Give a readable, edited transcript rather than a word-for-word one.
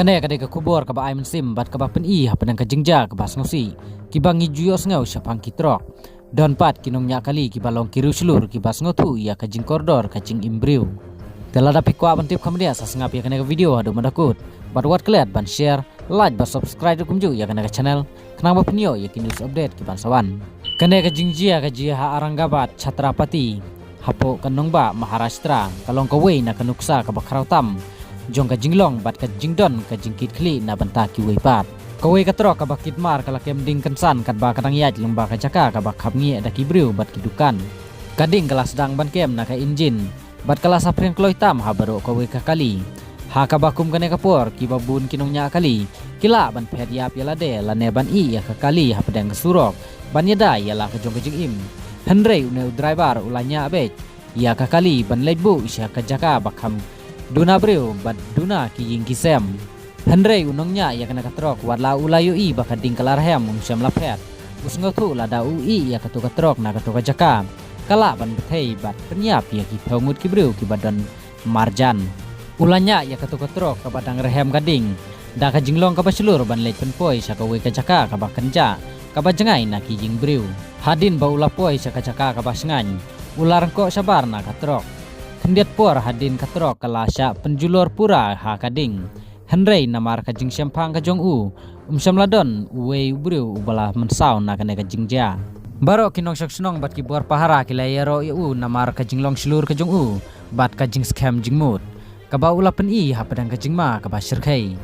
Kane kade ka kubor ka ba ay sim bat ka ba pen I hapenang ka jingja ka bas ngosi ki bangi juyos ngau syapang kitrok don pat kinong nya kali ki balong kiru selur ki bas ngotu ya ka jing koridor ka jing imbriu tela dapi kwa ban tip kamdia sa sengap ya kane ka video adu madakut bat wat klet ban share like ba subscribe kum ju ya kane ka channel kenang ba penio ya ki news update ki ban sawan kane ka jingjia ka ji ha Arangabat Chhatrapati hapo kanong ba Maharashtra kalong ka wei na kanuksa ka bakrautam jong ka jinglong bat ka jingdon ka jingkit kli na banta ki wei pat kawei ka trok ka bakit mar kala kem ding kansan kat ba kadang yaj lung ba ka jaka ka ba khap ngi da ki briu bat ki dukan kading kelas dang ban kem na ka injin bat kala sapren kloi tam ha baro kawei ka kali ha ka bakum kane kapor ki babun kinong nya kali kila ban phet yap yala de la ne ban I ya ka kali ha pedang surok ban yada yala ka jong ka jing im henrei une driver ulanya be ya ka kali ban lebu isya ka jaka bakham duna breu bat duna ki ying kisem henrei unongnya ya kena katrok warla ulayu I baka ding kalar hem syam lapet usngotu lada ui ya katu katrok na katu jaka kala ban bethei bat penyap ya ki phongut ki breu ki badan marjan ulanya ya katu katrok ka badang rehem gading da ka jinglong ka baslur ban lej penpoi sa ka we ka jaka ka bakenja ka bajengai na ki jing breu hadin ba ulapoi sa ka jaka ka basngan ular ko sabar na katrok kendiat por hadin katrok kalasya penjulur pura ha kading henrei namar ka jing syempang ka jong u syamladon uwe breu ubala mensau na kane ka jingja baro kinong saksunong bat ki bor pahara kilayero u namar ka jinglong slur ka jong u bat ka jing scam jingmut ka ba ula pen I ha pedang ka jingma ka ba sirkai